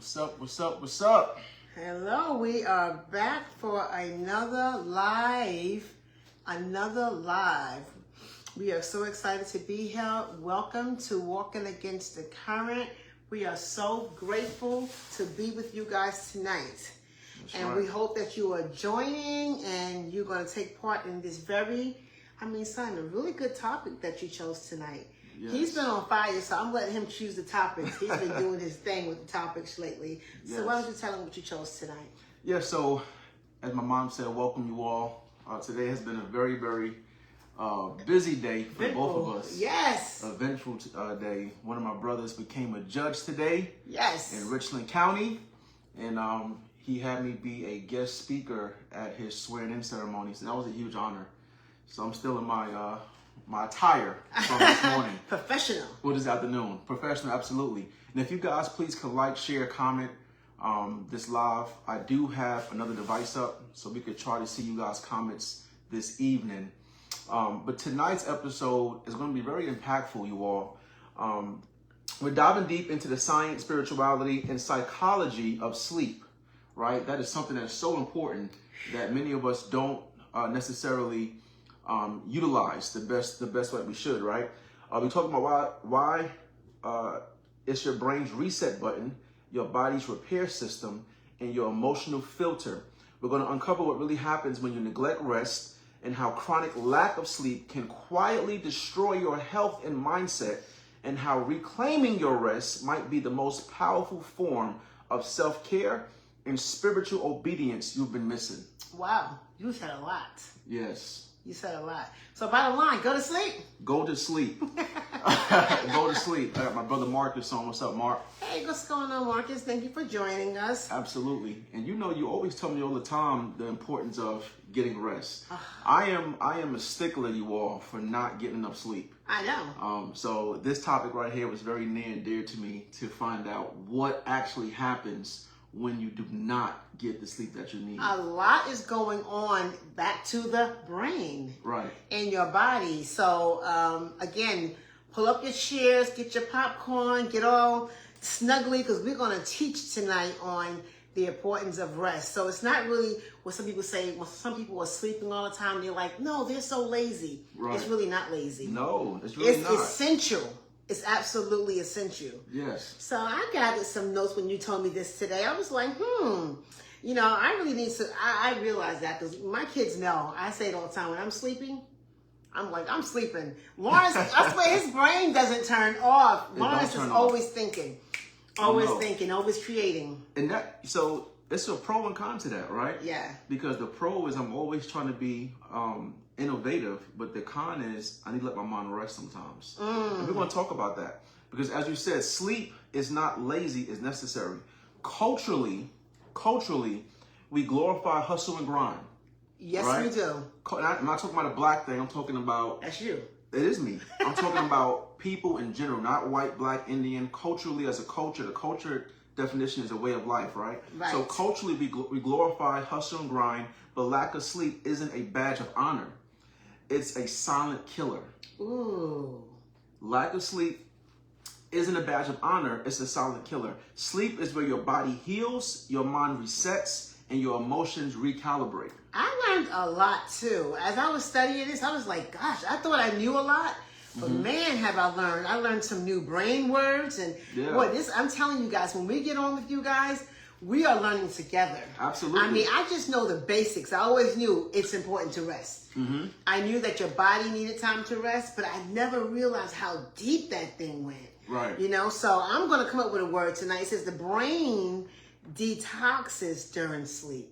What's up? What's up? What's up? Hello, we are back for another live. We are so excited to be here. Welcome to Walking Against the Current. We are so grateful to be with you guys tonight. That's right. We hope that you are joining and you're going to take part in this a really good topic that you chose tonight. Yes. He's been on fire, so I'm letting him choose the topics. He's been doing his thing with the topics lately. So why don't you tell him what you chose tonight? Yeah, so as my mom said, welcome you all. Today has been a very, very busy day for both of us. Yes. Eventful day. One of my brothers became a judge today. Yes. In Richland County. And he had me be a guest speaker at his swearing-in ceremony. So that was a huge honor. So I'm still in my attire from this morning. Professional. Or this afternoon. Professional, absolutely. And if you guys please could like, share, comment this live. I do have another device up so we could try to see you guys' comments this evening. But tonight's episode is going to be very impactful, you all. We're diving deep into the science, spirituality, and psychology of sleep, right? That is something that's so important that many of us don't necessarily utilize the best way we should, right? We're talking about why it's your brain's reset button, your body's repair system, and your emotional filter. We're going to uncover what really happens when you neglect rest and how chronic lack of sleep can quietly destroy your health and mindset, and how reclaiming your rest might be the most powerful form of self-care and spiritual obedience you've been missing. Wow, you said a lot. Yes. You said a lot. So bottom line, go to sleep. Go to sleep. Go to sleep. I got my brother Marcus on. What's up, Mark? Hey, what's going on, Marcus? Thank you for joining us. Absolutely. And you know, you always tell me all the time the importance of getting rest. I am a stickler, you all, for not getting enough sleep. I know. So this topic right here was very near and dear to me, to find out what actually happens when you do not get the sleep that you need. A lot is going on back to the brain. Right. In your body. So, again, pull up your chairs, get your popcorn, get all snuggly, because we're going to teach tonight on the importance of rest. So it's not really what some people say, when some people are sleeping all the time, they're like, no, they're so lazy. Right. It's really not lazy. No, it's really not. It's essential. It's absolutely essential. Yes. So I gathered some notes when you told me this today. I was like, you know, I really need to, I realize that because my kids know. I say it all the time. When I'm sleeping, I'm like, I'm sleeping. Lawrence, I swear his brain doesn't turn off. Lawrence is always thinking, always creating. And that, so it's a pro and con to that, right? Yeah. Because the pro is I'm always trying to be innovative, but the con is I need to let my mind rest sometimes. And we're going to talk about that because, as you said, sleep is not lazy; it's necessary. Culturally, we glorify hustle and grind. Yes, right? we do. I'm not talking about a black thing. I'm talking about that's you. It is me. I'm talking about people in general, not white, black, Indian. Culturally, as a culture, the culture definition is a way of life, right? Right. So culturally, we glorify hustle and grind, but lack of sleep isn't a badge of honor. It's a silent killer. Ooh. Lack of sleep isn't a badge of honor. It's a silent killer. Sleep is where your body heals, your mind resets, and your emotions recalibrate. I learned a lot too. As I was studying this, I was like, gosh, I thought I knew a lot. But man, have I learned. I learned some new brain words. And boy, I'm telling you guys, when we get on with you guys, we are learning together. Absolutely. I mean, I just know the basics. I always knew it's important to rest. I knew that your body needed time to rest, but I never realized how deep that thing went. Right. You know, so I'm going to come up with a word tonight. It says the brain detoxes during sleep.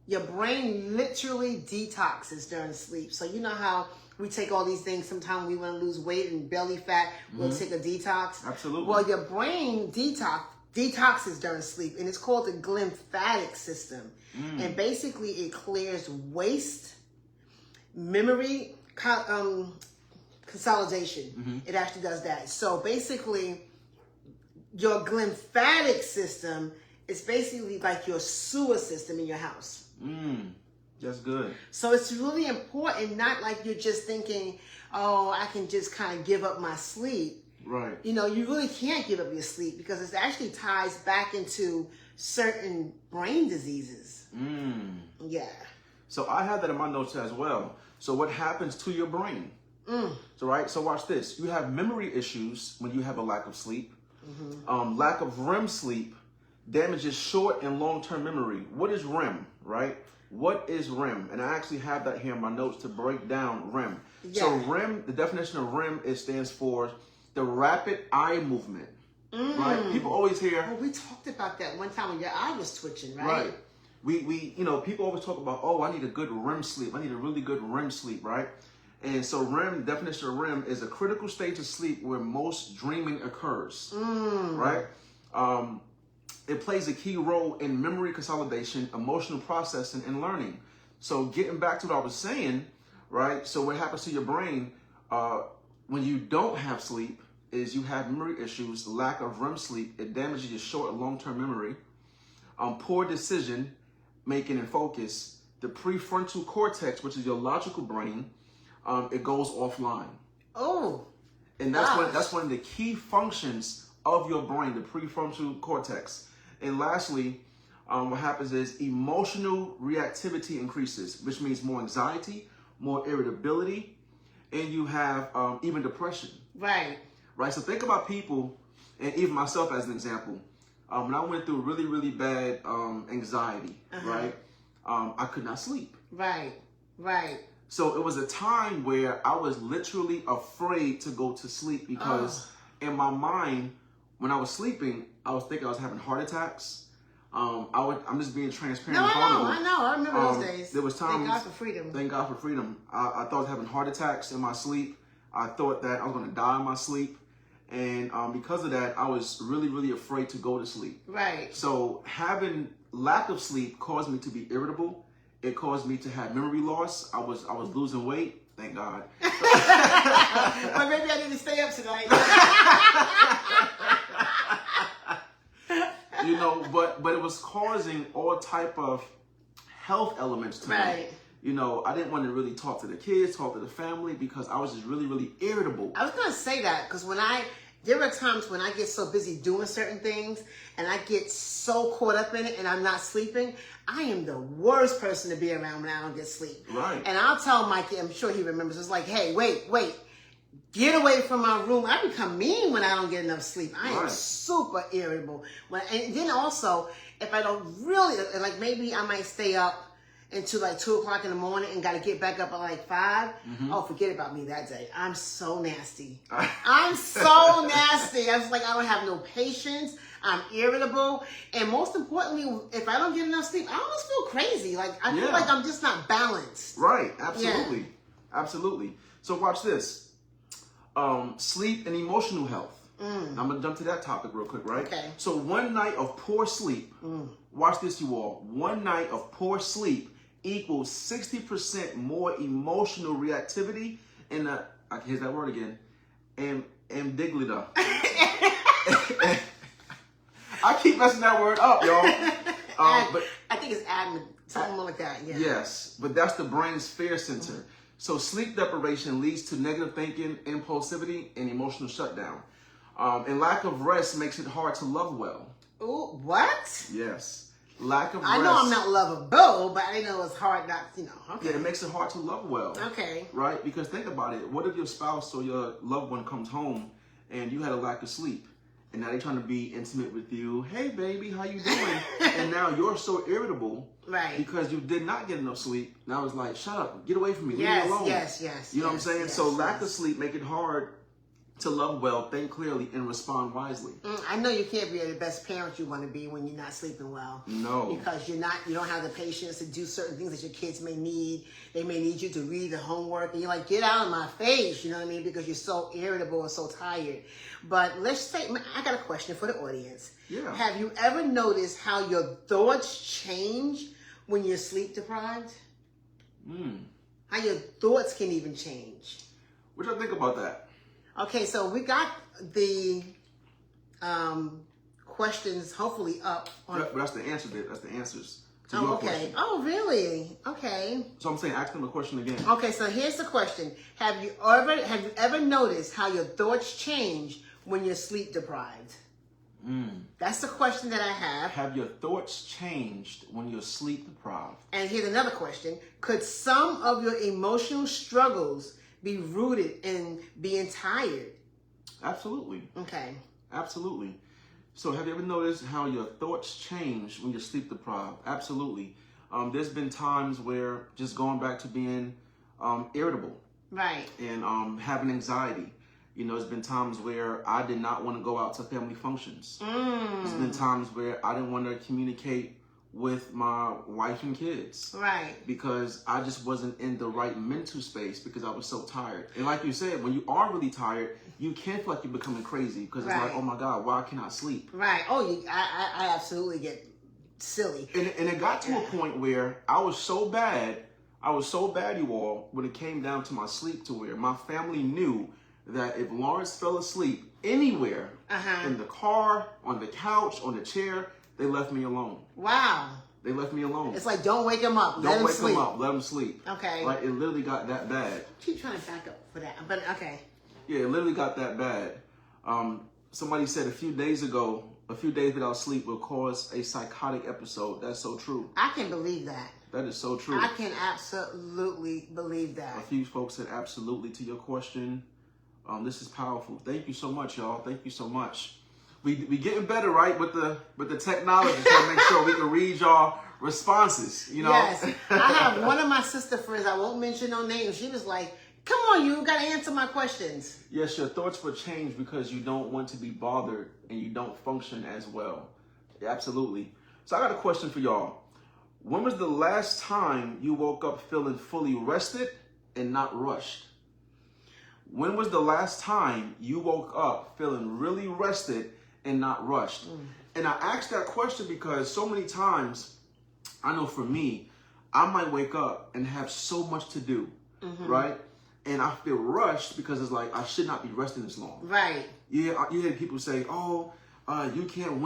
Your brain literally detoxes during sleep. So you know how we take all these things, sometimes we want to lose weight and belly fat, we'll take a detox. Absolutely. Well, your brain detoxes during sleep, and it's called the glymphatic system. And basically it clears waste, memory consolidation. It actually does that. So basically your glymphatic system is basically like your sewer system in your house. That's good. So it's really important, not like you're just thinking, oh, I can just kind of give up my sleep. Right. You know, you really can't give up your sleep because it actually ties back into certain brain diseases. Yeah. So I have that in my notes as well. So what happens to your brain? So right. So watch this. You have memory issues when you have a lack of sleep. Lack of REM sleep damages short and long-term memory. What is REM? Right. What is REM? And I actually have that here in my notes to break down REM. Yeah. So REM, the definition of REM, it stands for the rapid eye movement. Right. People always hear. Oh, we talked about that one time when your eye was twitching, right? Right. We you know, people always talk about, oh, I need a good REM sleep. I need a really good REM sleep, right? And so REM, the definition of REM is a critical stage of sleep where most dreaming occurs, right? It plays a key role in memory consolidation, emotional processing, and learning. So getting back to what I was saying, right? So what happens to your brain when you don't have sleep is you have memory issues, lack of REM sleep. It damages your short and long-term memory, poor decision making and focus. The prefrontal cortex, which is your logical brain, it goes offline. Oh. And that's one of the key functions of your brain, the prefrontal cortex. And lastly, what happens is emotional reactivity increases, which means more anxiety, more irritability, and you have even depression. Right. Right. So think about people, and even myself as an example. When I went through really, really bad anxiety, right? I could not sleep. Right. Right. So it was a time where I was literally afraid to go to sleep because in my mind, when I was sleeping, I was thinking I was having heart attacks. I'm just being transparent. No, I know. I remember those days. There was times. Thank God for freedom. Thank God for freedom. I thought I was having heart attacks in my sleep. I thought that I was going to die in my sleep. And because of that, I was really, really afraid to go to sleep. Right. So having lack of sleep caused me to be irritable. It caused me to have memory loss. I was losing weight. Thank God. Well, maybe I need to stay up tonight. You know, but it was causing all type of health elements to me. You know, I didn't want to really talk to the kids, talk to the family, because I was just really, really irritable. I was going to say that because there are times when I get so busy doing certain things and I get so caught up in it and I'm not sleeping, I am the worst person to be around when I don't get sleep. Right. And I'll tell Mikey, I'm sure he remembers, it's like, hey, wait, get away from my room. I become mean when I don't get enough sleep. I am super irritable. And then also, if I don't really, like maybe I might stay up until like 2 o'clock in the morning and got to get back up at like 5. Oh, forget about me that day. I'm so nasty. I'm so nasty. I was like, I don't have no patience. I'm irritable. And most importantly, if I don't get enough sleep, I almost feel crazy. Like, I feel like I'm just not balanced. Right. Absolutely. Absolutely. So watch this. Sleep and emotional health. I'm going to jump to that topic real quick, right? Okay. So one night of poor sleep, watch this, you all. One night of poor sleep equals 60% more emotional reactivity and here's that word again, amygdala. I keep messing that word up, y'all. But I think it's something like that. Yeah. Yes, but that's the brain's fear center. So sleep deprivation leads to negative thinking, impulsivity, and emotional shutdown. And lack of rest makes it hard to love well. Ooh, what? Yes. Lack of rest. I know I'm not lovable, but I know it's hard not, okay. Yeah, it makes it hard to love well. Okay. Right? Because think about it. What if your spouse or your loved one comes home and you had a lack of sleep? And now they're trying to be intimate with you. Hey, baby, how you doing? And now you're so irritable. Right. Because you did not get enough sleep. Now it's like, shut up. Get away from me. Leave me alone. Yes. You know what I'm saying? So lack of sleep make it hard to love well, think clearly, and respond wisely. I know you can't be the best parent you want to be when you're not sleeping well. No. Because you don't have the patience to do certain things that your kids may need. They may need you to read the homework, and you're like, get out of my face, you know what I mean? Because you're so irritable and so tired. But let's say, I got a question for the audience. Yeah. Have you ever noticed how your thoughts change when you're sleep deprived? How your thoughts can even change. What do you think about that? Okay, so we got the questions hopefully up. But that's the answer. That's the answers to your question. Okay. Oh, really? Okay. So I'm saying, ask them a question again. Okay, so here's the question: Have you ever noticed how your thoughts change when you're sleep deprived? That's the question that I have. Have your thoughts changed when you're sleep deprived? And here's another question. Could some of your emotional struggles be rooted in being tired? Absolutely. Okay. Absolutely. So have you ever noticed how your thoughts change when you're sleep deprived? Absolutely. There's been times where, just going back to being irritable. Right. And having anxiety. You know, there's been times where I did not want to go out to family functions. There's been times where I didn't want to communicate with my wife and kids. Right. Because I just wasn't in the right mental space because I was so tired. And like you said, when you are really tired, you can feel like you're becoming crazy because it's like, oh my God, why can't I sleep? Right. Oh, I absolutely get silly. And it got to a point where I was so bad, you all, when it came down to my sleep, to where my family knew that if Lawrence fell asleep anywhere, in the car, on the couch, on the chair, they left me alone. Wow. They left me alone. It's like, don't wake him up. Don't wake him up. Let him sleep. Okay. Like, it literally got that bad. Keep trying to back up for that, but okay. Yeah, it literally got that bad. Somebody said a few days without sleep will cause a psychotic episode. That's so true. I can believe that. That is so true. I can absolutely believe that. A few folks said absolutely to your question. This is powerful. Thank you so much, y'all. Thank you so much. We getting better, right, with the technology, trying to make sure we can read y'all responses. You know. Yes. I have one of my sister friends. I won't mention no names. She was like, "Come on, you got to answer my questions." Yes, your thoughts will change because you don't want to be bothered and you don't function as well. Yeah, absolutely. So I got a question for y'all. When was the last time you woke up feeling fully rested and not rushed? When was the last time you woke up feeling really rested and not rushed? And I asked that question because so many times, I know for me, I might wake up and have so much to do, right? And I feel rushed because it's like, I should not be resting this long. Right. Yeah, you hear people say, oh, you can't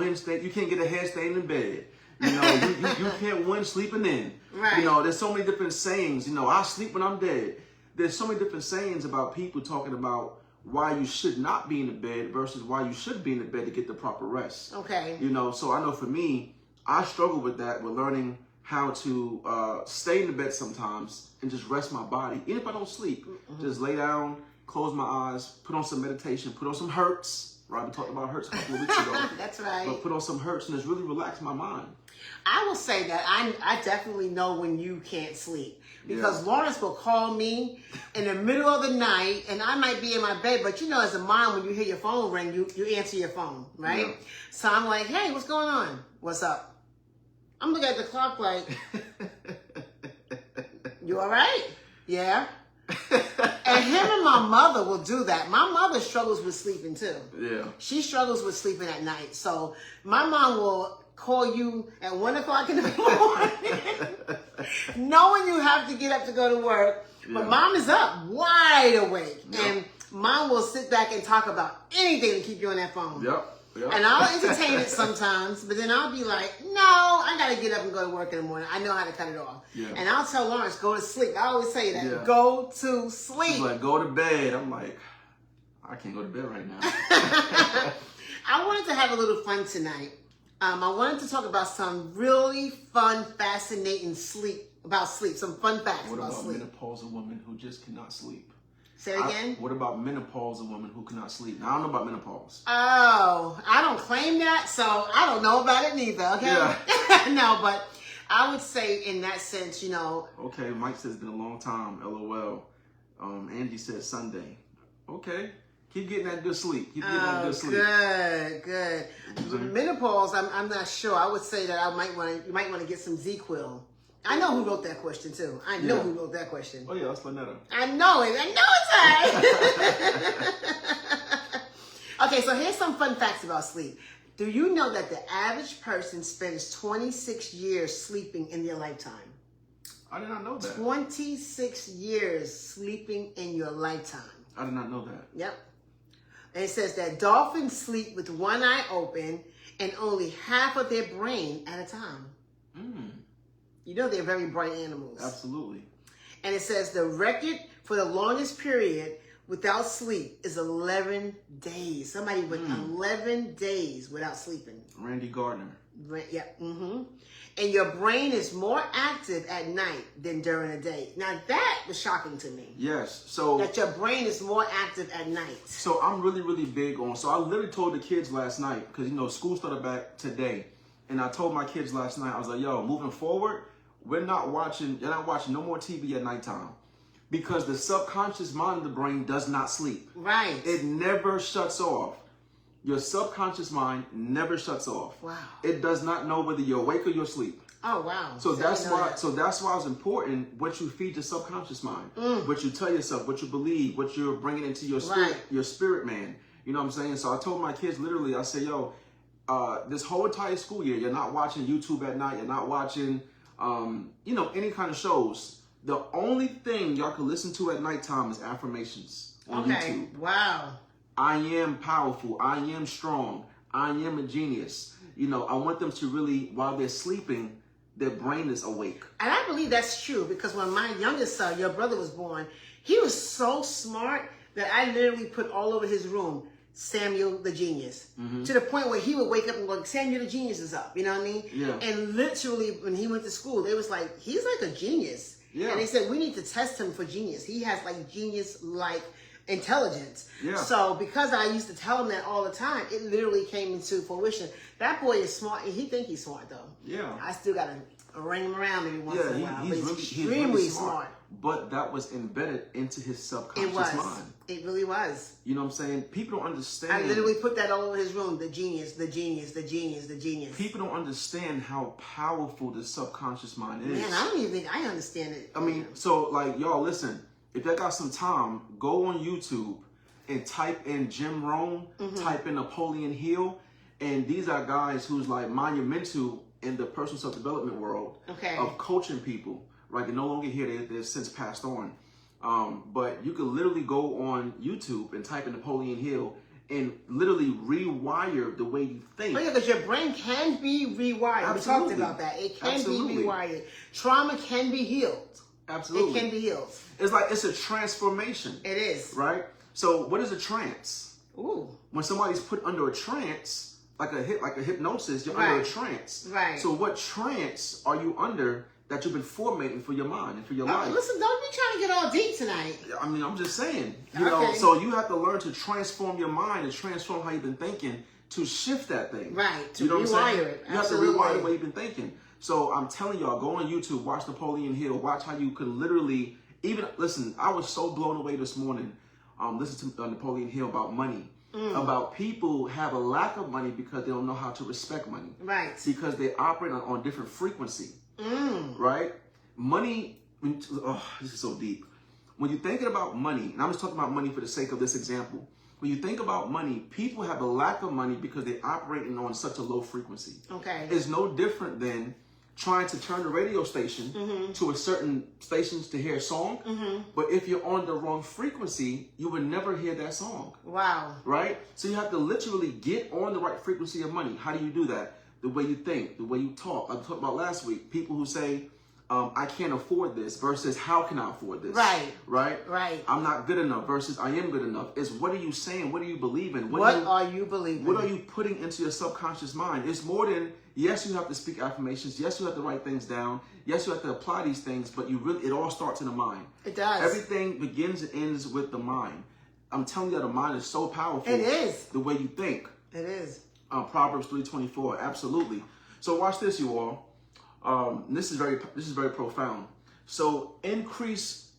get ahead staying in bed. You know, you can't win sleeping in. Right. You know, there's so many different sayings. You know, I sleep when I'm dead. There's so many different sayings about people talking about why you should not be in the bed versus why you should be in the bed to get the proper rest. Okay. You know, so I know for me, I struggle with that, with learning how to stay in the bed sometimes and just rest my body. Even if I don't sleep, just lay down, close my eyes, put on some meditation, put on some Hertz. Right, we talked about Hertz a couple of weeks ago. That's right. But put on some Hertz and just really relax my mind. I will say that I definitely know when you can't sleep. Because Lawrence will call me in the middle of the night, and I might be in my bed, but you know, as a mom, when you hear your phone ring, you answer your phone, right? Yeah. So I'm like, hey, what's going on? What's up? I'm looking at the clock like, you all right? Yeah. And him and my mother will do that. My mother struggles with sleeping too. Yeah. She struggles with sleeping at night. So my mom will call you at 1 o'clock in the morning, knowing you have to get up to go to work. Yeah. But mom is up, wide awake. Yep. And mom will sit back and talk about anything to keep you on that phone. Yep. Yep. And I'll entertain it sometimes, but then I'll be like, no, I got to get up and go to work in the morning. I know how to cut it off. Yeah. And I'll tell Lawrence, go to sleep. I always say that. Yeah. Go to sleep. She's like, go to bed. I'm like, I can't go to bed right now. I wanted to have a little fun tonight. I wanted to talk about some really fun, fascinating sleep, some fun facts about sleep. What about menopausal women who just cannot sleep? Say it again? What about menopausal women who cannot sleep? Now, I don't know about menopause. Oh, I don't claim that, so I don't know about it neither, okay? Yeah. No, but I would say in that sense, you know. Okay, Mike says it's been a long time, LOL. Angie says Sunday. Okay. Keep getting that good sleep. Keep getting that good sleep. Good. Mm-hmm. Menopause, I'm not sure. I would say that you might want to get some ZQuil. I know who wrote that question too. I know who wrote that question. Oh yeah, that's Lynetta. I know it's her. Okay, so here's some fun facts about sleep. Do you know that the average person spends 26 years sleeping in their lifetime? I did not know that. 26 years sleeping in your lifetime. I did not know that. Yep. And it says that dolphins sleep with one eye open and only half of their brain at a time. You know they're very bright animals. Absolutely. And it says the record for the longest period without sleep is 11 days. Somebody went 11 days without sleeping. Randy Gardner. Yeah. And your brain is more active at night than during the day. Now that was shocking to me. Yes. So that your brain is more active at night. So I'm really, really big on. So I literally told the kids last night, because school started back today, and I told my kids last night, I was like, yo, moving forward, you're not watching no more TV at nighttime. Because the subconscious mind of the brain does not sleep. Right. It never shuts off. Your subconscious mind never shuts off. Wow. It does not know whether you're awake or you're asleep. Oh wow. So that's why it's important what you feed your subconscious mind. What you tell yourself, what you believe, what you're bringing into your spirit, your spirit man. You know what I'm saying? So I told my kids literally, I said, yo, this whole entire school year, you're not watching YouTube at night, you're not watching any kind of shows. The only thing y'all can listen to at nighttime is affirmations on YouTube. Wow. I am powerful. I am strong. I am a genius. I want them to really, while they're sleeping, their brain is awake. And I believe that's true because when my youngest son, your brother, was born, he was so smart that I literally put all over his room, Samuel the Genius. To the point where he would wake up and go, Samuel the Genius is up. You know what I mean? Yeah. And literally, when he went to school, they was like, he's like a genius. Yeah. And they said, we need to test him for genius. He has like genius-like intelligence. Yeah. So because I used to tell him that all the time, it literally came into fruition. That boy is smart, and he think he's smart though. Yeah. I still gotta ring him around every once in a while. He's but extremely smart. But that was embedded into his subconscious mind. It really was. You know what I'm saying? People don't understand. I literally put that all over his room. The genius, the genius, the genius, the genius. People don't understand how powerful the subconscious mind is. Man, I don't even think I understand it. I mean, so like, y'all, listen. If y'all got some time, go on YouTube and type in Jim Rohn, type in Napoleon Hill, and these are guys who's like monumental in the personal self-development world of coaching people. Right? They're no longer here. They're since passed on. But you could literally go on YouTube and type in Napoleon Hill and literally rewire the way you think. Oh yeah, because your brain can be rewired. Absolutely. We talked about that. It can Absolutely. be rewired. Trauma can be healed. Absolutely. It can be healed. It's a transformation. It is. Right? So what is a trance? Ooh. When somebody's put under a trance, like a hypnosis, you're under a trance. Right. So what trance are you under that you've been formatting for your mind and for your life? Listen, don't be trying to get all deep tonight. I mean, I'm just saying. You know, so you have to learn to transform your mind and transform how you've been thinking to shift that thing. Right. To you know rewire it. You have to rewire the way you've been thinking. So I'm telling y'all, go on YouTube, watch Napoleon Hill, watch how you can literally listen. I was so blown away this morning. Listen to Napoleon Hill about money. About people have a lack of money because they don't know how to respect money. Right. Because they operate on different frequency. Right? Money, this is so deep. When you're thinking about money, and I'm just talking about money for the sake of this example. When you think about money, people have a lack of money because they're operating on such a low frequency. Okay. It's no different than trying to turn the radio station to a certain stations to hear a song. But if you're on the wrong frequency, you would never hear that song. Wow. Right? So you have to literally get on the right frequency of money. How do you do that? The way you think, the way you talk. I talked about last week, people who say, I can't afford this versus how can I afford this? Right. Right? Right. I'm not good enough versus I am good enough. It's what are you saying? What are you believing? What are you believing? What are you putting into your subconscious mind? It's more than, yes, you have to speak affirmations. Yes, you have to write things down. Yes, you have to apply these things, but it all starts in the mind. It does. Everything begins and ends with the mind. I'm telling you that the mind is so powerful. It is. The way you think. It is. Proverbs 3:24, absolutely. So watch this, you all. This is very profound. So increase.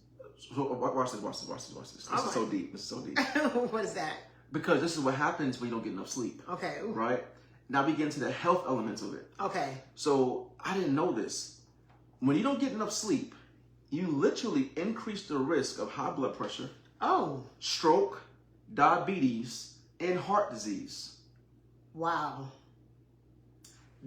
Watch this. This is so deep. This is so deep. What is that? Because this is what happens when you don't get enough sleep. Okay. Ooh. Right. Now we get into the health elements of it. Okay. So I didn't know this. When you don't get enough sleep, you literally increase the risk of high blood pressure, stroke, diabetes, and heart disease. Wow.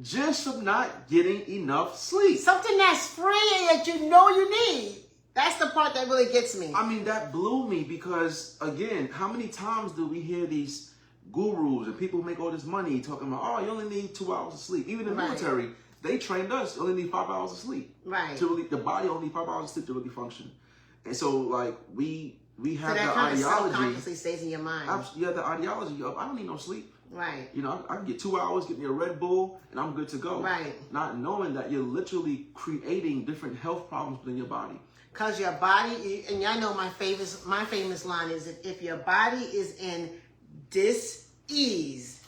Just from not getting enough sleep. Something that's free and that you know you need. That's the part that really gets me. I mean, that blew me because, again, how many times do we hear these gurus and people who make all this money talking about, oh, you only need 2 hours of sleep. Even in the military, they trained us, you only need 5 hours of sleep. Right. To really, the body only needs 5 hours of sleep to really function. And so, like, we we So have that the kind of ideology. subconsciously stays in your mind. Yeah, the ideology of I don't need no sleep. Right. You know, I can get 2 hours, get me a Red Bull, and I'm good to go. Right. Not knowing that you're literally creating different health problems within your body. Because your body, and y'all know my famous line is, if your body is in dis-ease,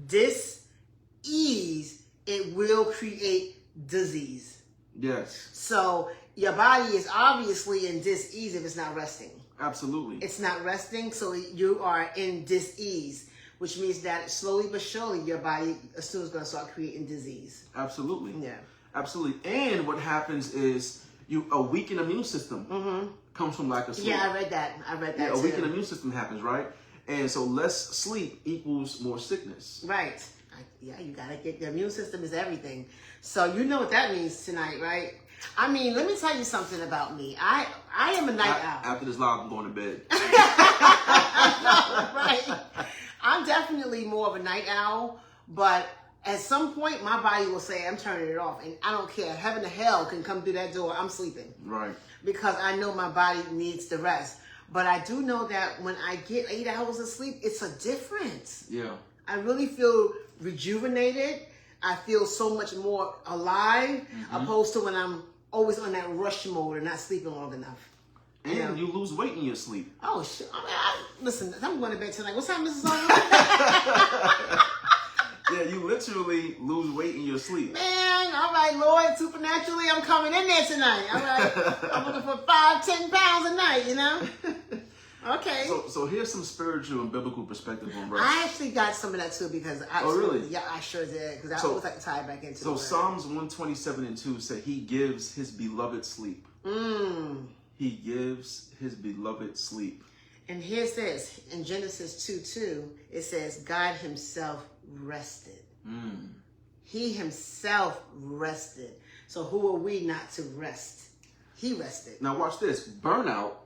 dis-ease, it will create disease. Yes. So your body is obviously in dis-ease if it's not resting. Absolutely. It's not resting, so you are in dis-ease, which means that slowly but surely your body soon is going to start creating disease. Absolutely. Yeah. Absolutely. And what happens is a weakened immune system comes from lack of sleep. Yeah, I read that. Yeah, a weakened immune system happens, right? And so less sleep equals more sickness. Right. Yeah, you got to get the immune system is everything. So you know what that means tonight, right? I mean, let me tell you something about me. I am a night owl. After this live, I'm going to bed. Right. I'm definitely more of a night owl, but at some point my body will say, I'm turning it off. And I don't care. Heaven or hell can come through that door. I'm sleeping. Right. Because I know my body needs the rest. But I do know that when I get 8 hours of sleep, it's a difference. Yeah. I really feel rejuvenated. I feel so much more alive, opposed to when I'm always on that rush mode and not sleeping long enough. And you lose weight in your sleep. Oh, shit. Listen, I'm going to bed tonight. What time is this on? Yeah, you literally lose weight in your sleep. Man, all right, Lord, supernaturally, I'm coming in there tonight. All right. I'm looking for 5-10 pounds a night, you know? Okay. So here's some spiritual and biblical perspective on rest. I actually got some of that too because really? Yeah, I sure did because I always like to tie it back into. So Psalms 127:2 said He gives His beloved sleep. He gives His beloved sleep. And here's this in Genesis 2:2, it says God Himself rested. He Himself rested. So who are we not to rest? He rested. Now watch this. Burnout.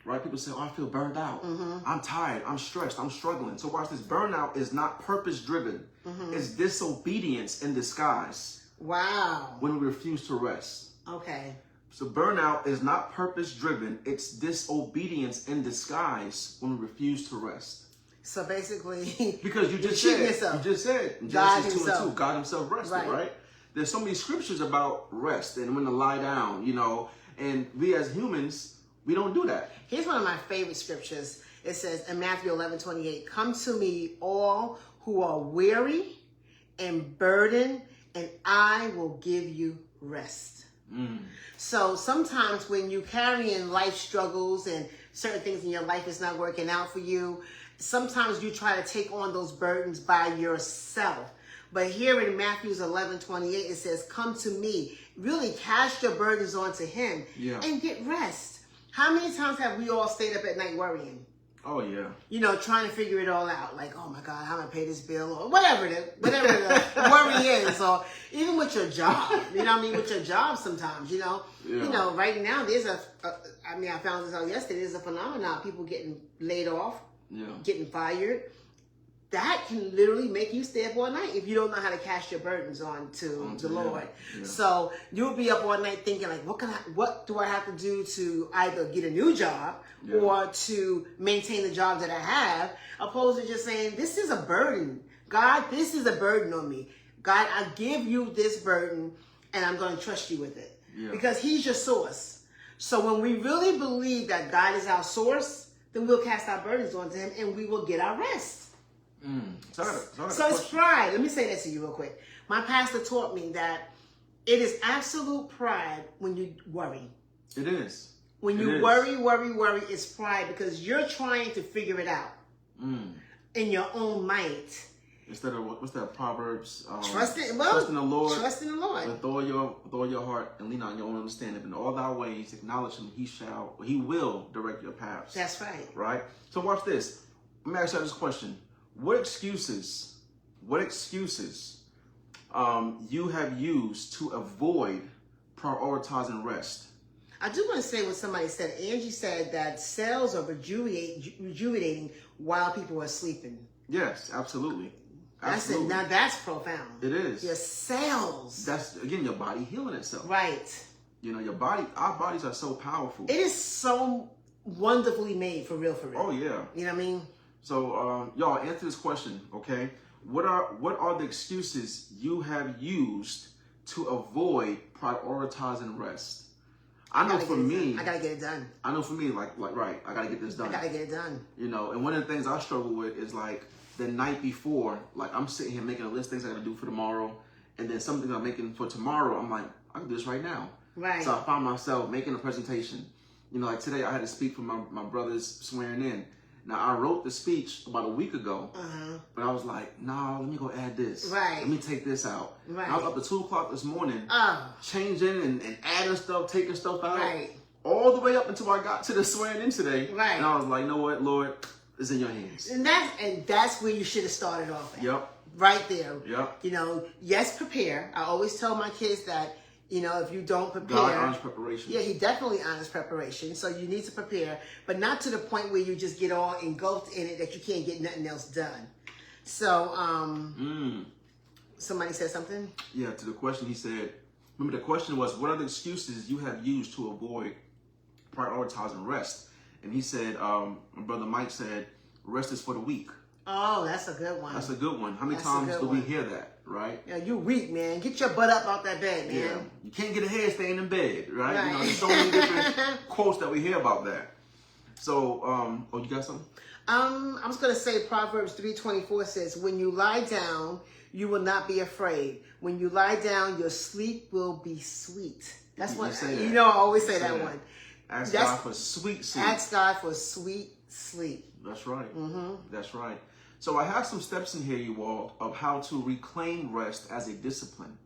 Right? People say, oh, I feel burned out. I'm tired. I'm stressed. I'm struggling. So watch this. Burnout is not purpose-driven. It's disobedience in disguise. Wow. When we refuse to rest. Okay. So burnout is not purpose-driven. It's disobedience in disguise when we refuse to rest. So basically, because you just said, in Genesis 2:2, God Himself rested, right? There's so many scriptures about rest and when to lie down, you know, and we as humans, we don't do that. Here's one of my favorite scriptures. It says in Matthew 11:28, come to me all who are weary and burdened, and I will give you rest. So sometimes when you carry in life struggles and certain things in your life is not working out for you, sometimes you try to take on those burdens by yourself. But here in Matthew 11:28, it says, come to me. Really cast your burdens onto Him and get rest. How many times have we all stayed up at night worrying? Oh, yeah. You know, trying to figure it all out. Like, oh, my God, how am I going to pay this bill? Or whatever the worry is. Or even with your job. You know what I mean? With your job sometimes, you know. Yeah. You know, right now, there's I found this out yesterday. There's a phenomenon. People getting laid off, getting fired. That can literally make you stay up all night if you don't know how to cast your burdens on to the Lord. Yeah. So you'll be up all night thinking like, what do I have to do to either get a new job or to maintain the job that I have, opposed to just saying, this is a burden. God, this is a burden on me. God, I give you this burden and I'm going to trust you with it because He's your source. So when we really believe that God is our source, then we'll cast our burdens onto Him and we will get our rest. So it's pride. Let me say that to you real quick. My pastor taught me that it is absolute pride when you worry. It is. When you worry, it's pride because you're trying to figure it out in your own might. Instead of, what's that, Proverbs? Trust in the Lord. Trust in the Lord. With all your heart and lean on your own understanding. In all thy ways, acknowledge Him. He will direct your paths. That's right. Right? So watch this. Let me ask you this question. What excuses you have used to avoid prioritizing rest? I do want to say what somebody said. Angie said that cells are rejuvenating while people are sleeping. Yes, absolutely. That's it. Now that's profound. It is. Your cells. That's, again, your body healing itself. Right. You know, our bodies are so powerful. It is so wonderfully made, for real, for real. Oh yeah. You know what I mean? So y'all answer this question, okay? What are the excuses you have used to avoid prioritizing rest? I know for me, I gotta get it done. I know for me, like right, I gotta get this done. I gotta get it done. You know, and one of the things I struggle with is like the night before, like I'm sitting here making a list of things I gotta do for tomorrow, and then something I'm making for tomorrow, I'm like, I can do this right now. Right. So I found myself making a presentation. You know, like today I had to speak for my brother's swearing in. Now I wrote the speech about a week ago, but I was like, nah, let me go add this. Right. Let me take this out. Right. I was up to 2 o'clock this morning, Oh. changing and adding stuff, taking stuff out. Right. All the way up until I got to the swearing in today. Right. And I was like, you know what, Lord, it's in your hands. And that's where you should have started off at. Yep. Right there. Yep. You know, yes, prepare. I always tell my kids that, you know, if you don't prepare. God honors preparation. Yeah, he definitely honors preparation. So you need to prepare, but not to the point where you just get all engulfed in it that you can't get nothing else done. So, somebody said something? Yeah, to the question he said, remember the question was, what are the excuses you have used to avoid prioritizing rest? And he said, my brother Mike said, rest is for the weak. Oh, that's a good one. That's a good one. How many times do we hear that, right? Yeah, you weak, man. Get your butt up out that bed, man. Yeah. You can't get ahead staying in bed, right? You know, there's so many different quotes that we hear about that. So, oh, you got something? I'm just going to say Proverbs 3:24 says, when you lie down, you will not be afraid. When you lie down, your sleep will be sweet. That's what, you know, I always say that one. Ask God for sweet sleep. Ask God for sweet sleep. That's right. That's right. So I have some steps in here, you all, of how to reclaim rest as a discipline,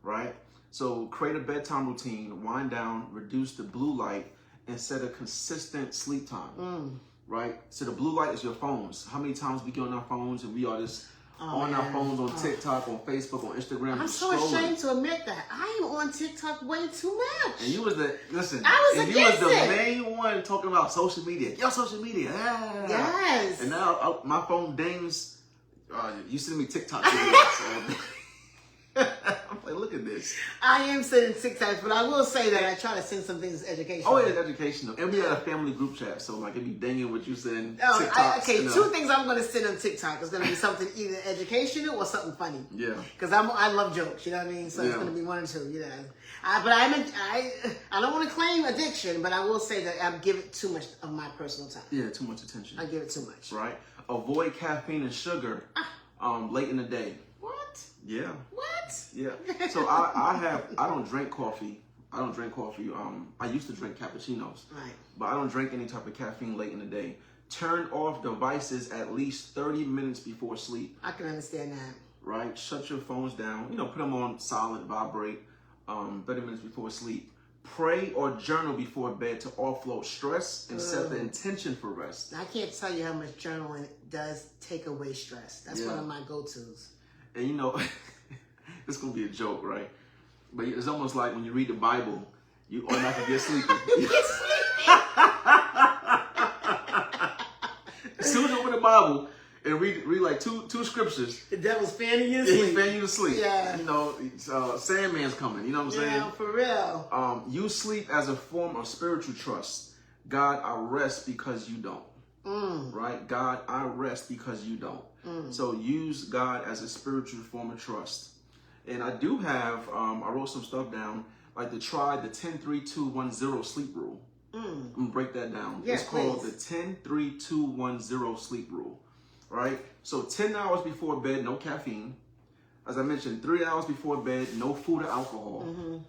right? So create a bedtime routine, wind down, reduce the blue light, and set a consistent sleep time, right? So the blue light is your phones. How many times we get on our phones and we are just on our phones, on TikTok, on Facebook, on Instagram. I'm so ashamed to admit that. I am on TikTok way too much. And you was the, listen, you was the main one talking about social media. Your social media. Yeah. Yes. And now my phone dings. You send me TikTok videos. I'm like, look at this. I am sending TikToks, but I will say that I try to send some things educational. Oh, yeah, it's educational. And we had a family group chat, so like it'd be dinging what you send TikToks. Okay, two things I'm going to send on TikTok. It's going to be something either educational or something funny. Yeah. Because I love jokes, you know what I mean? So it's going to be one or two, you know. But I don't want to claim addiction, but I will say that I give it too much of my personal time. Yeah, too much attention. I give it too much. Right. Avoid caffeine and sugar late in the day. What? Yeah. What? Yeah. So I don't drink coffee. I used to drink cappuccinos. Right. But I don't drink any type of caffeine late in the day. Turn off devices at least 30 minutes before sleep. I can understand that. Right? Shut your phones down. You know, put them on silent, vibrate 30 minutes before sleep. Pray or journal before bed to offload stress and set the intention for rest. I can't tell you how much journaling does take away stress. That's one of my go-tos. And you know, it's going to be a joke, right? But it's almost like when you read the Bible, you automatically get sleepy. You get sleepy. As soon as you open the Bible and read like two scriptures, the devil's fanning you to sleep. He's fanning you to sleep. Yeah. You know, Sandman's coming. You know what I'm saying? Yeah, for real. Use sleep as a form of spiritual trust. God, I rest because you don't. Right? God, I rest because you don't. So use God as a spiritual form of trust. And I do have, I wrote some stuff down, like to try the 10-3-2-1-0 sleep rule. I'm going to break that down. Yeah, it's called the 10-3-2-1-0 sleep rule. Right? So 10 hours before bed, no caffeine. As I mentioned, 3 hours before bed, no food or alcohol.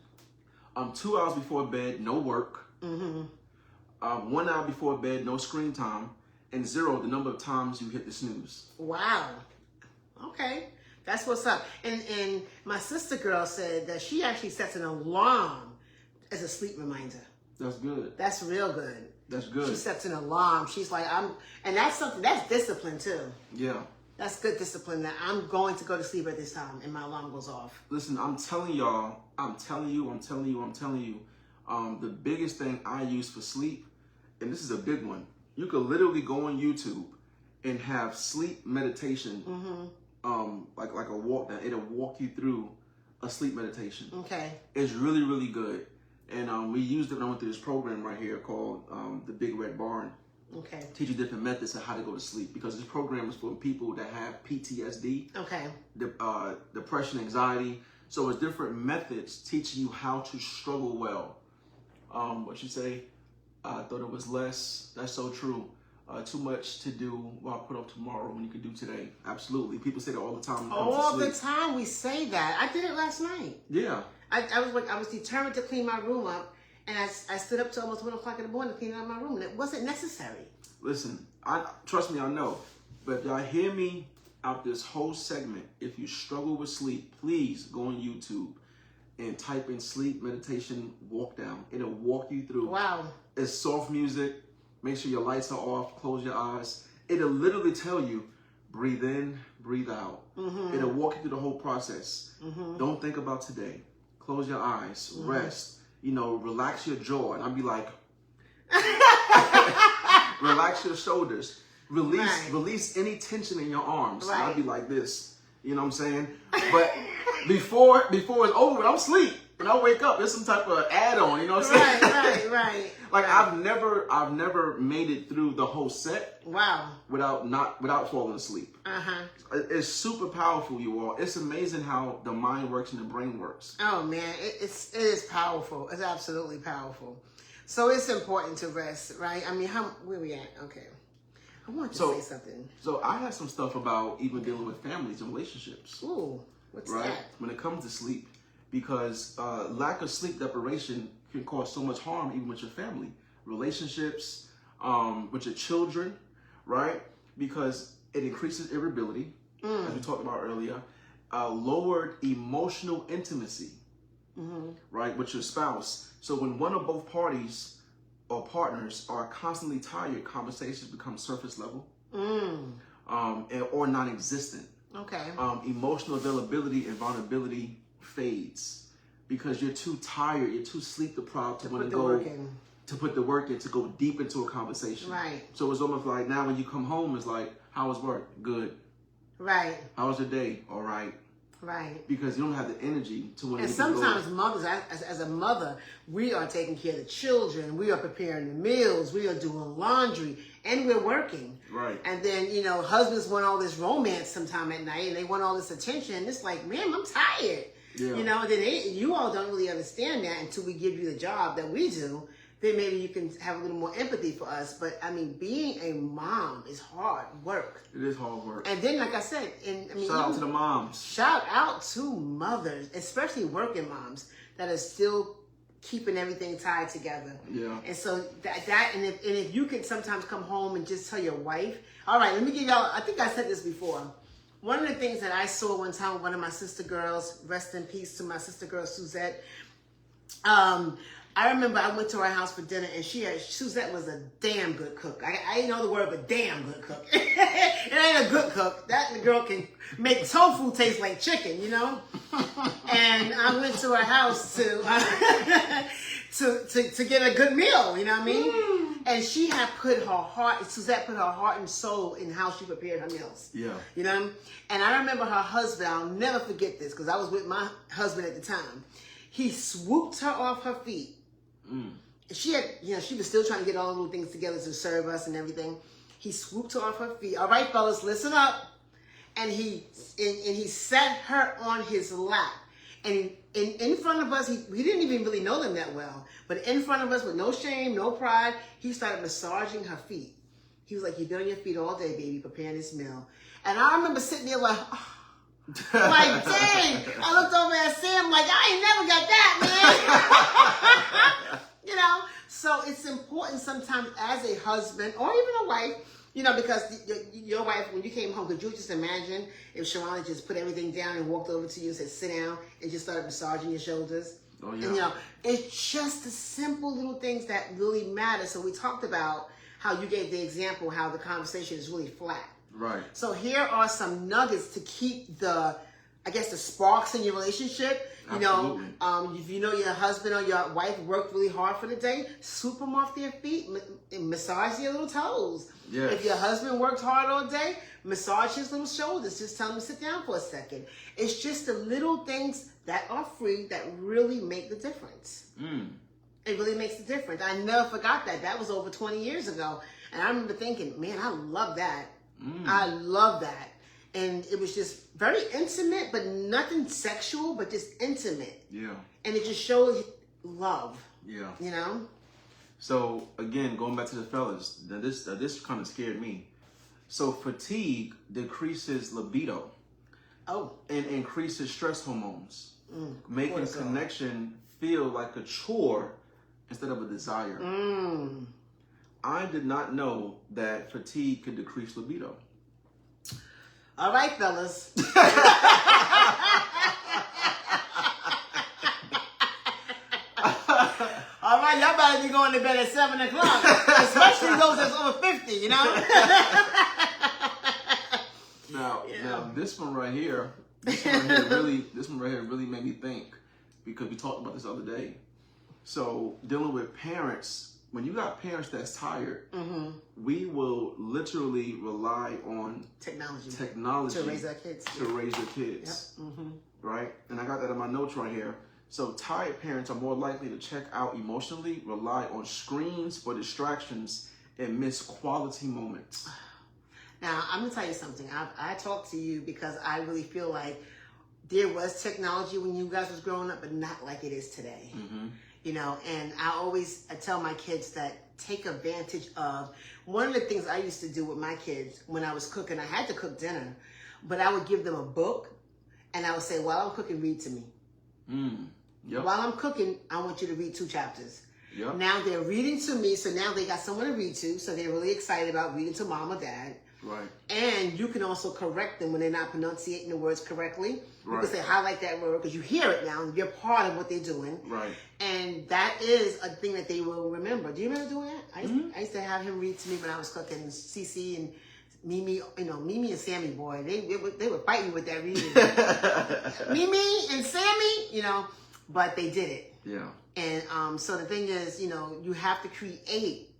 2 hours before bed, no work. 1 hour before bed, no screen time. And 0, the number of times you hit the snooze. Wow. Okay. That's what's up. And my sister girl said that she actually sets an alarm as a sleep reminder. That's good. That's real good. That's good. She sets an alarm. She's like, and that's something, that's discipline too. Yeah. That's good discipline that I'm going to go to sleep at this time and my alarm goes off. Listen, I'm telling y'all, I'm telling you, the biggest thing I use for sleep, and this is a big one, you could literally go on YouTube and have sleep meditation, like a walk down. It'll walk you through a sleep meditation. Okay. It's really, really good. And we used it when I went through this program right here called the Big Red Barn. Okay. Teach you different methods of how to go to sleep, because this program is for people that have PTSD, Okay. Depression, anxiety. So it's different methods teaching you how to struggle well. What you say? I thought it was less. That's so true. Too much to do. Well, I'll put off tomorrow when you can do today. Absolutely. People say that all the time. All the time we say that. I did it last night. Yeah. I was determined to clean my room up, and I stood up till almost 1 o'clock in the morning to clean out my room, and it wasn't necessary. Listen, trust me, I know. But if y'all hear me out this whole segment, if you struggle with sleep, please go on YouTube and type in sleep meditation walk down. It'll walk you through. Wow. It's soft music. Make sure your lights are off. Close your eyes. It'll literally tell you, breathe in, breathe out. Mm-hmm. It'll walk you through the whole process. Mm-hmm. Don't think about today. Close your eyes. Mm-hmm. Rest. Relax your jaw. And I'll be like, relax your shoulders. Release any tension in your arms. Right. And I'll be like this. You know what I'm saying? But before it's over, I'm asleep. When I wake up, there's some type of add-on, you know what I'm saying? Right. Like I've never made it through the whole set. Wow. Without falling asleep. Uh-huh. It's super powerful, you all. It's amazing how the mind works and the brain works. Oh man, it is powerful. It's absolutely powerful. So it's important to rest, right? I mean, where we at? Okay. I want to say something. So I have some stuff about even dealing with families and relationships. Ooh, what's that? When it comes to sleep. Because lack of sleep deprivation can cause so much harm even with your family, relationships, with your children, right? Because it increases irritability, as we talked about earlier, lowered emotional intimacy, right, with your spouse. So when one or both parties or partners are constantly tired, conversations become surface level or non-existent. Okay. Emotional availability and vulnerability fades because you're too tired, you're too sleep deprived to want to put the work in, to go deep into a conversation. Right. So it's almost like now when you come home, it's like, how was work? Good. Right. How was your day? All right. Right. Because you don't have the energy to want to. And sometimes mothers, as a mother, we are taking care of the children, we are preparing the meals, we are doing laundry, and we're working. Right. And then, husbands want all this romance sometime at night, and they want all this attention, and it's like, man, I'm tired. Yeah. Then you all don't really understand that until we give you the job that we do. Then maybe you can have a little more empathy for us. But I mean, being a mom is hard work. It is hard work. And then, like I said, shout out to the moms. Shout out to mothers, especially working moms that are still keeping everything tied together. Yeah. And so and if you can sometimes come home and just tell your wife, all right, let me give y'all. I think I said this before. One of the things that I saw one time with one of my sister girls, rest in peace to my sister girl, Suzette. I remember I went to her house for dinner, and Suzette was a damn good cook. I didn't know the word, but damn good cook. It ain't a good cook. That girl can make tofu taste like chicken, And I went to her house to get a good meal, you know what I mean? And she had Suzette put her heart and soul in how she prepared her meals. Yeah. And I remember her husband, I'll never forget this, because I was with my husband at the time. He swooped her off her feet. She had, she was still trying to get all the little things together to serve us and everything. He swooped her off her feet. All right, fellas, listen up. And he sat her on his lap. And in front of us, we didn't even really know them that well. But in front of us, with no shame, no pride, he started massaging her feet. He was like, you've been on your feet all day, baby, preparing this meal. And I remember sitting there like, like, dang. I looked over at Sam like, I ain't never got that, man. So it's important sometimes as a husband or even a wife, because your wife, when you came home, could you just imagine if Shawana just put everything down and walked over to you and said, sit down, and just started massaging your shoulders? Oh, yeah. And, it's just the simple little things that really matter. So we talked about how you gave the example, how the conversation is really flat. Right. So here are some nuggets to keep the sparks in your relationship. Absolutely. If your husband or your wife worked really hard for the day, swoop them off their feet and massage their little toes. Yes. If your husband worked hard all day, massage his little shoulders. Just tell him to sit down for a second. It's just the little things that are free that really make the difference. It really makes a difference. I never forgot that. That was over 20 years ago. And I remember thinking, man, I love that. I love that. And it was just very intimate, but nothing sexual, but just intimate. Yeah. And it just showed love. Yeah. You know? So again, going back to the fellas, now this kind of scared me. So fatigue decreases libido. Oh. And increases stress hormones, making cortisol. connection feel like a chore instead of a desire. I did not know that fatigue could decrease libido. All right, fellas. All right, y'all better be going to bed at 7 o'clock, especially those that's over 50, you know? Now this one right here really made me think, because we talked about this the other day. So dealing with parents, when you got parents that's tired, we will literally rely on technology to raise our kids. To raise your kids. Yep. Right? And I got that in my notes right here. So tired parents are more likely to check out emotionally, rely on screens for distractions, and miss quality moments. Now, I'm going to tell you something. I talk to you because I really feel like there was technology when you guys was growing up, but not like it is today. You know, and I tell my kids that take advantage of, one of the things I used to do with my kids when I was cooking, I had to cook dinner, but I would give them a book and I would say, while I'm cooking, read to me. Yep. While I'm cooking, I want you to read 2 chapters. Yep. Now they're reading to me, so now they got someone to read to, so they're really excited about reading to mom or dad. Right. And you can also correct them when they're not pronunciating the words correctly. You Right. can say, highlight that word, because you hear it now. You're part of what they're doing. Right. And that is a thing that they will remember. Do you remember doing that? I used to have him read to me when I was cooking. Cece and Mimi, Mimi and Sammy, boy, they would fight me with that reading. Mimi and Sammy, but they did it. Yeah. And so the thing is, you have to create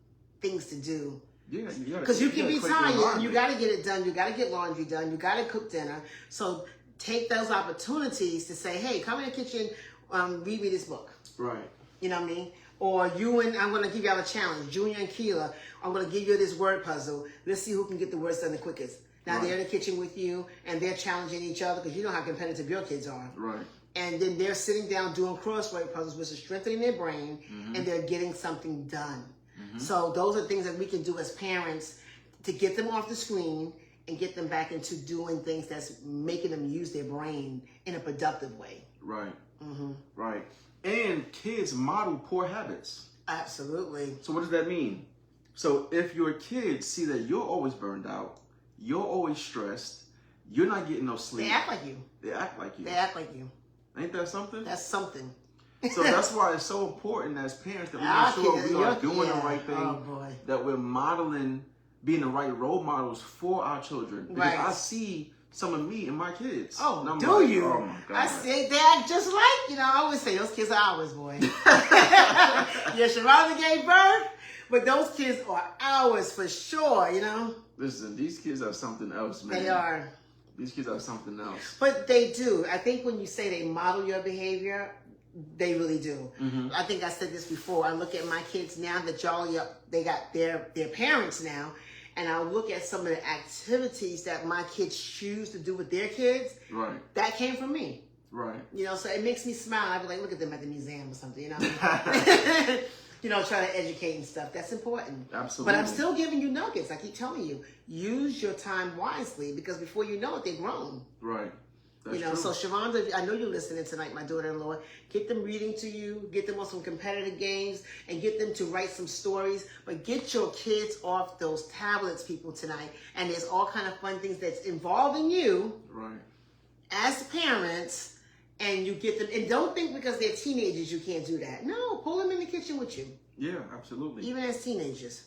things to do. Yeah, because you can be tired. You got to get it done. You got to get laundry done. You got to cook dinner. So take those opportunities to say, hey, come in the kitchen, read me this book. Right. You know what I mean? Or I'm going to give y'all a challenge. Junior and Keela, I'm going to give you this word puzzle. Let's see who can get the words done the quickest. Now they're in the kitchen with you, and they're challenging each other, because you know how competitive your kids are. Right. And then they're sitting down doing crossword puzzles, which is strengthening their brain, and they're getting something done. So those are things that we can do as parents to get them off the screen and get them back into doing things that's making them use their brain in a productive way. Right. Right. And kids model poor habits. Absolutely. So what does that mean? So if your kids see that you're always burned out, you're always stressed, you're not getting no sleep. They act like you. They act like you. They act like you. Ain't that something? That's something. So that's why it's so important as parents that we make sure we are doing the right thing. Oh boy. That we're modeling, being the right role models for our children. Because I see some of me in my kids. Oh, and I'm do like, you? Oh my God. I say they act just like, I always say those kids are ours, boy. Yeah, Sharonda gave birth, but those kids are ours for sure, Listen, these kids are something else, man. They are. These kids are something else. But they do. I think when you say they model your behavior, they really do. I think I said this before. I look at my kids now that they got their parents now, and I look at some of the activities that my kids choose to do with their kids. Right. That came from me. Right. So it makes me smile. I'd be like, look at them at the museum or something, try to educate and stuff. That's important. Absolutely. But I'm still giving you nuggets. I keep telling you, use your time wisely, because before you know it, they're grown. Right. That's true. So Sharonda, I know you're listening tonight, my daughter-in-law. Get them reading to you, get them on some competitive games, and get them to write some stories. But get your kids off those tablets, people, tonight. And there's all kind of fun things that's involving you, right, as parents. And you get them, and don't think because they're teenagers you can't do that. No, pull them in the kitchen with you. Yeah, absolutely. Even as teenagers.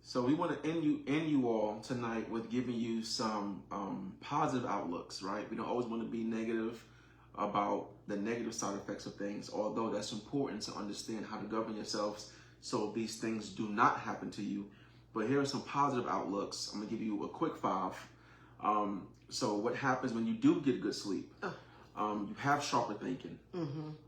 So we want to end you all tonight with giving you some positive outlooks, right? We don't always want to be negative about the negative side effects of things, although that's important to understand how to govern yourselves so these things do not happen to you. But here are some positive outlooks. I'm going to give you a quick 5. So what happens when you do get good sleep? You have sharper thinking,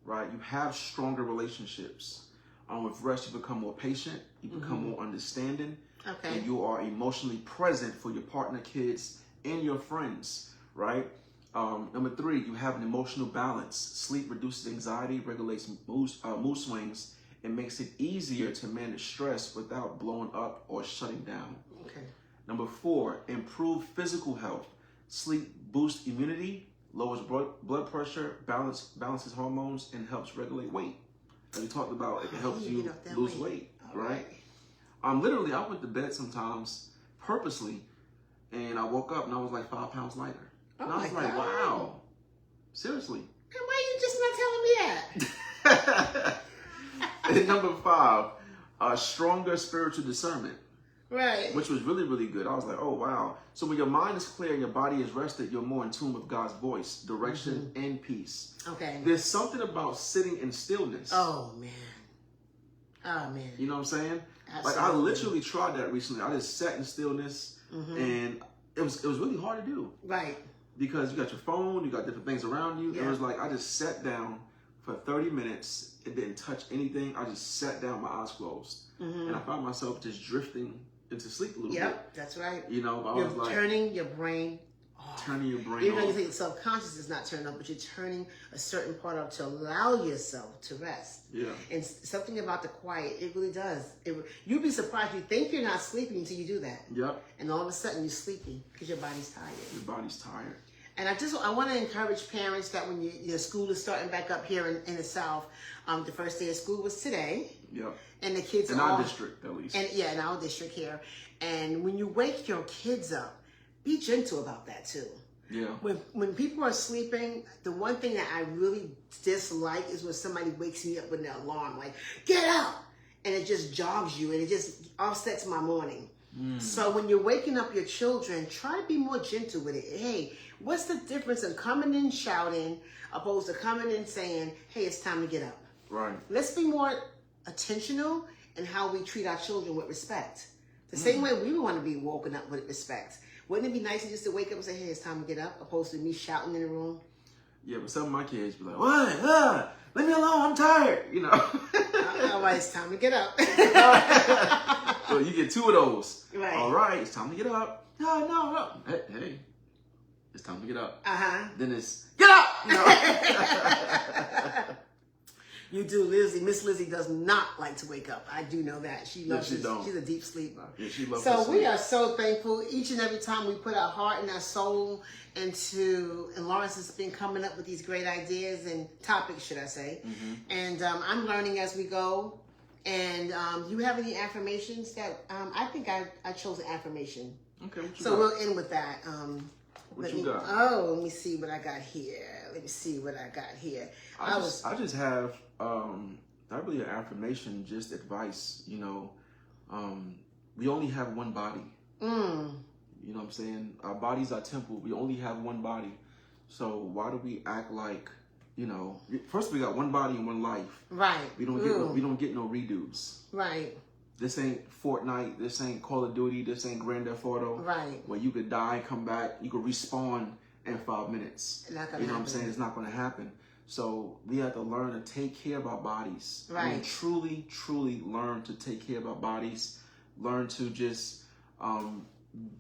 right? You have stronger relationships. With rest, you become more patient, you become more understanding, Okay. and you are emotionally present for your partner, kids, and your friends, right? Number 3, you have an emotional balance. Sleep reduces anxiety, regulates mood swings, and makes it easier to manage stress without blowing up or shutting down. Okay. Number 4, improve physical health. Sleep boosts immunity, lowers blood pressure, balances hormones, and helps regulate weight. As we talked about, it helps you lose weight, right? Literally, I went to bed sometimes purposely, and I woke up and I was like 5 pounds lighter. And I was like, wow, seriously. And why are you just not telling me that? And number 5, stronger spiritual discernment. Right. Which was really, really good. I was like, oh, wow. So when your mind is clear and your body is rested, you're more in tune with God's voice, direction, and peace. Okay. There's something about sitting in stillness. Oh, man. Oh, man. You know what I'm saying? Absolutely. Like, I literally tried that recently. I just sat in stillness, and it was really hard to do. Right. Because you got your phone, you got different things around you. Yeah. It was like I just sat down for 30 minutes. It didn't touch anything. I just sat down, my eyes closed. And I found myself just drifting into sleep a little bit. Yep, that's right. You know, I You're was like... turning your brain off. Turning your brain Even though off. you think subconscious is not turned off, but you're turning a certain part off to allow yourself to rest. Yeah. And something about the quiet, it really does. You'd be surprised. You think you're not sleeping until you do that. Yep. And all of a sudden you're sleeping because your body's tired. Your body's tired. And I want to encourage parents that when your school is starting back up here in the South, the first day of school was today. Yep. And the kids in are our district, at least. And yeah, in our district here. And when you wake your kids up, be gentle about that too. Yeah. When people are sleeping, the one thing that I really dislike is when somebody wakes me up with an alarm, like, get up! And it just jogs you and it just offsets my morning. So when you're waking up your children, try to be more gentle with it. Hey, what's the difference in coming in shouting opposed to coming in saying, hey, it's time to get up? Right. Let's be more attentional in how we treat our children with respect. The same way we want to be woken up with respect. Wouldn't it be nicer just to wake up and say, hey, it's time to get up, opposed to me shouting in the room? Yeah, but some of my kids be like, what? Leave me alone, I'm tired, you know. All right, it's time to get up. So you get 2 of those. Right. All right, it's time to get up. No. Hey, it's time to get up. Then it's, get up! You know? You do, Lizzie. Miss Lizzie does not like to wake up. I do know that. She loves she don't. She's a deep sleeper. Yeah, she loves So to we sleep. are so thankful each and every time we put our heart and our soul into, and Lawrence has been coming up with these great ideas and topics, should I say. And I'm learning as we go. And you have any affirmations that, I think I chose an affirmation. Okay, what you So got? we'll end with that. What you got? Let me see what I got here. I just have not really an affirmation, just advice. You know, we only have one body. You know what I'm saying? Our bodies are temple. We only have one body. So why do we act like, you know? First, we got one body and one life. Right. We don't get no redos. Right. This ain't Fortnite. This ain't Call of Duty. This ain't Grand Theft Auto. Right. Where you could die, come back, you could respawn in 5 minutes. Not gonna you know what I'm happen. saying? It's not going to happen. So we have to learn to take care of our bodies. Right. I mean, truly, truly learn to take care of our bodies. Learn to just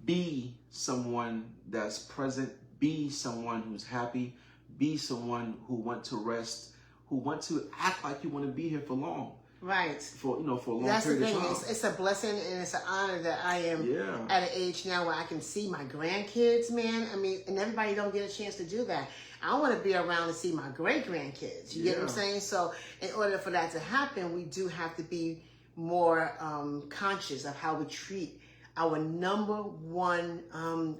be someone that's present. Be someone who's happy. Be someone who want to rest. Who want to act like you want to be here for long. Right. For a long That's the period thing. of time. It's a blessing and it's an honor that I am at an age now where I can see my grandkids, man. I mean, and everybody don't get a chance to do that. I want to be around to see my great-grandkids. You get what I'm saying? So in order for that to happen, we do have to be more conscious of how we treat our number one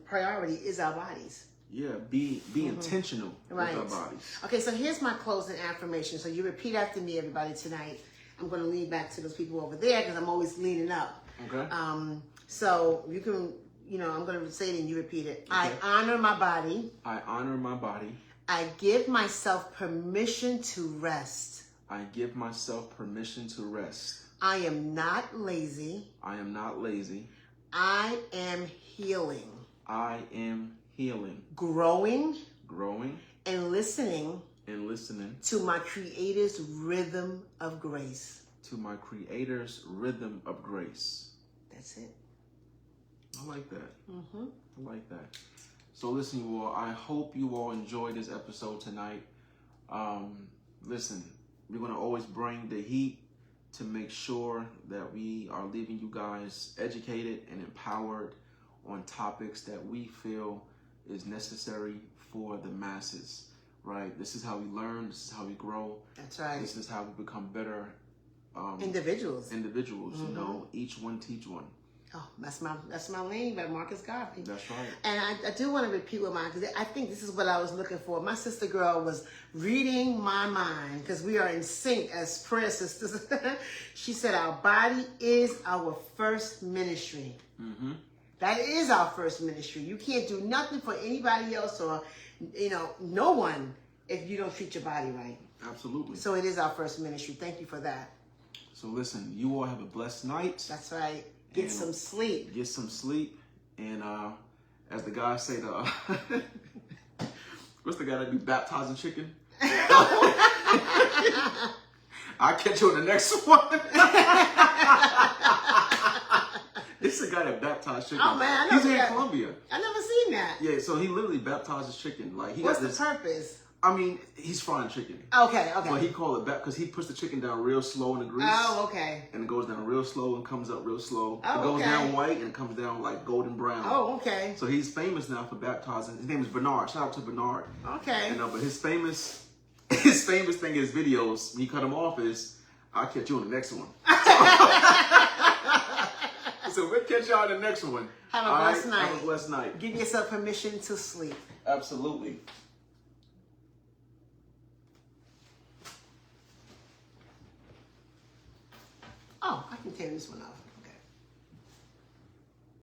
priority is our bodies. Yeah, be intentional with our bodies. Okay, so here's my closing affirmation. So you repeat after me, everybody, tonight. I'm going to lean back to those people over there because I'm always leaning up. Okay. So you can, I'm going to say it and you repeat it. Okay. I honor my body. I honor my body. I give myself permission to rest. I give myself permission to rest. I am not lazy. I am not lazy. I am healing. I am healing. Growing. And listening. To my Creator's rhythm of grace. to my Creator's rhythm of grace. That's it. I like that. Mm-hmm. I like that. So listen, you all, I hope you all enjoyed this episode tonight. Listen, we're going to always bring the heat to make sure that we are leaving you guys educated and empowered on topics that we feel is necessary for the masses, right? This is how we learn. This is how we grow. That's right. This is how we become better individuals. You know, each one teach one. Oh, that's my lane by Marcus Garvey. That's right. And I do want to repeat what mine, because I think this is what I was looking for. My sister girl was reading my mind, because we are in sync as prayer sisters. She said our body is our first ministry. Mm-hmm. That is our first ministry. You can't do nothing for anybody else or, no one if you don't treat your body right. Absolutely. So it is our first ministry. Thank you for that. So listen, you all have a blessed night. That's right. Get some sleep. Get some sleep. And as the guys say, what's the guy that be baptizing chicken? I'll catch you on the next one. It's the guy that baptized chicken. Oh man, he's in Colombia. I never seen that. Yeah, so he literally baptizes chicken. Like what's the purpose? I mean, he's frying chicken. Okay. But he called it back because he puts the chicken down real slow in the grease. Oh, okay. And it goes down real slow and comes up real slow. Oh, it goes okay. down white and it comes down like golden brown. Oh, okay. So he's famous now for baptizing. His name is Bernard. Shout out to Bernard. Okay. But his famous thing is videos. When you cut him off is, I'll catch you on the next one. So we'll catch y'all in the next one. Have a blessed night. Have a blessed night. Give yourself permission to sleep. Absolutely. Oh, I can tear this one off.